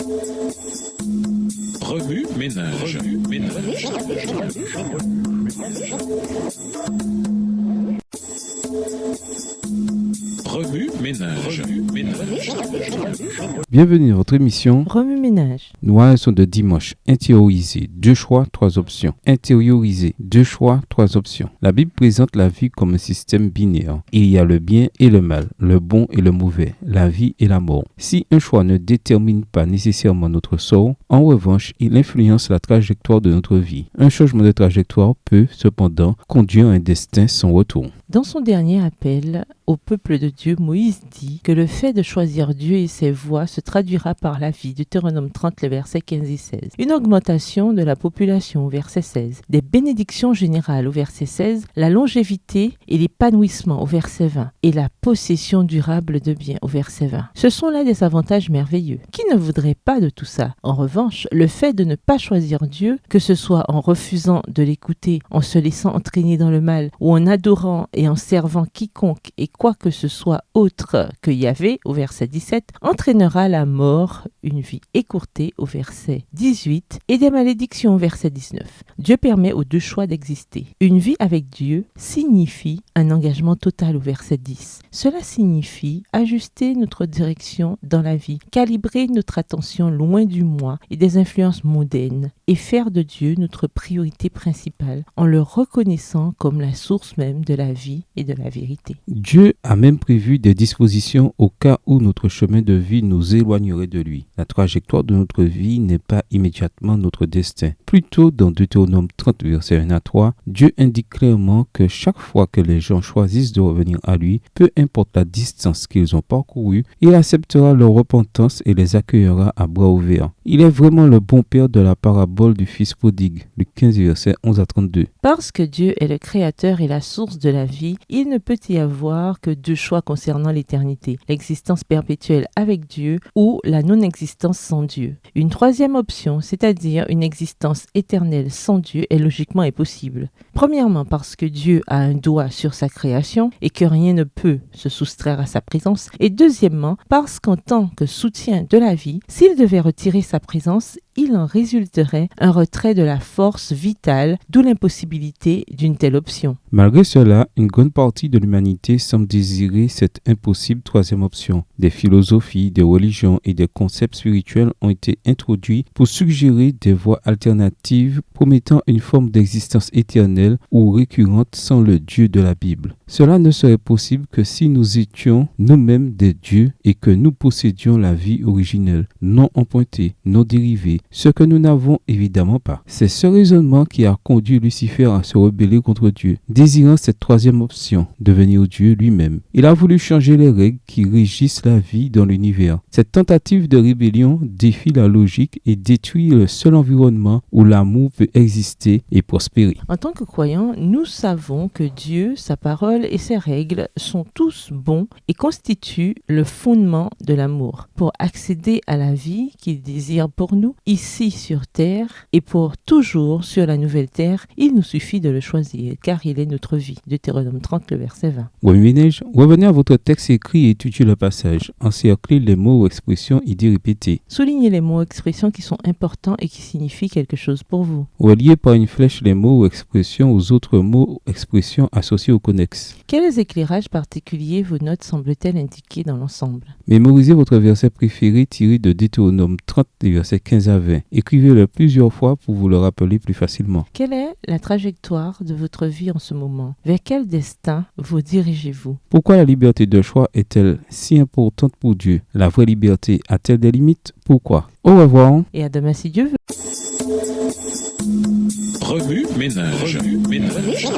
Remue ménage. Remue ménage. Bienvenue dans votre émission Remue ménage. Noailles de dimanche. Intérioriser, 2 choix, 3 options. Intérioriser, 2 choix, 3 options. La Bible présente la vie comme un système binaire. Il y a le bien et le mal, le bon et le mauvais, la vie et la mort. Si un choix ne détermine pas nécessairement notre sort, en revanche, il influence la trajectoire de notre vie. Un changement de trajectoire peut, cependant, conduire à un destin sans retour. Dans son dernier appel au peuple de Dieu, Moïse dit que le fait de choisir Dieu et ses voies se traduira par la vie, Deutéronome 30, les versets 15 et 16. Une augmentation de la population au verset 16, des bénédictions générales au verset 16, la longévité et l'épanouissement au verset 20 et la possession durable de biens au verset 20. Ce sont là des avantages merveilleux. Qui ne voudrait pas de tout ça? En revanche, le fait de ne pas choisir Dieu, que ce soit en refusant de l'écouter, en se laissant entraîner dans le mal ou en adorant et en servant quiconque et quoi que ce soit autre que Yahvé, au verset 17, entraînera la mort, une vie écourtée, au verset 18, et des malédictions, au verset 19. Dieu permet aux deux choix d'exister. Une vie avec Dieu signifie un engagement total, au verset 10. Cela signifie ajuster notre direction dans la vie, calibrer notre attention loin du moi et des influences mondaines, et faire de Dieu notre priorité principale en le reconnaissant comme la source même de la vie et de la vérité. Dieu a même prévu des dispositions au cas où notre chemin de vie nous éloignerait de lui. La trajectoire de notre vie n'est pas immédiatement notre destin. Plutôt dans Deutéronome 30, versets 1 à 3, Dieu indique clairement que chaque fois que les gens choisissent de revenir à lui, peu importe la distance qu'ils ont parcourue, il acceptera leur repentance et les accueillera à bras ouverts. Il est vraiment le bon père de la parabole du fils prodigue, Luc 15, versets 11 à 32. Parce que Dieu est le créateur et la source de la vie, il ne peut y avoir que deux choix concernant l'éternité, l'existence perpétuelle avec Dieu ou la non-existence sans Dieu. Une troisième option, c'est-à-dire une existence éternelle sans Dieu, est logiquement impossible. Premièrement, parce que Dieu a un doigt sur sa création et que rien ne peut se soustraire à sa présence. Et deuxièmement, parce qu'en tant que soutien de la vie, s'il devait retirer sa présence, il en résulterait un retrait de la force vitale, d'où l'impossibilité d'une telle option. Malgré cela, une grande partie de l'humanité semble désirer cette impossible troisième option. Des philosophies, des religions et des concepts spirituels ont été introduits pour suggérer des voies alternatives promettant une forme d'existence éternelle ou récurrente sans le Dieu de la Bible. Cela ne serait possible que si nous étions nous-mêmes des dieux et que nous possédions la vie originelle, non empruntée, non dérivée, ce que nous n'avons évidemment pas. C'est ce raisonnement qui a conduit Lucifer à se rebeller contre Dieu, désirant cette troisième option, devenir Dieu lui-même. Il a voulu changer les règles qui régissent la vie dans l'univers. Cette tentative de rébellion défie la logique et détruit le seul environnement où l'amour peut exister et prospérer. En tant que croyants, nous savons que Dieu, sa parole et ses règles sont tous bons et constituent le fondement de l'amour. Pour accéder à la vie qu'il désire pour nous, ici sur terre et pour toujours sur la nouvelle terre, il nous suffit de le choisir car il est notre vie. Deutéronome 30, le verset 20. Revenez à votre texte écrit et étudiez le passage. Encerclez les mots ou expressions idées répétées. Soulignez les mots ou expressions qui sont importants et qui signifient quelque chose pour vous. Reliez par une flèche les mots ou expressions aux autres mots ou expressions associés au connexe. Quels éclairages particuliers vos notes semblent-elles indiquer dans l'ensemble? Mémorisez votre verset préféré tiré de Deutéronome 30, les versets 15 à 20. Écrivez-le plusieurs fois pour vous le rappeler plus facilement. Quelle est la trajectoire de votre vie en ce moment? Vers quel destin vous dirigez-vous? Pourquoi la liberté de choix est-elle si importante pour Dieu? La vraie liberté a-t-elle des limites? Pourquoi? Au revoir. Et à demain si Dieu veut. Remue ménage. Remue ménage.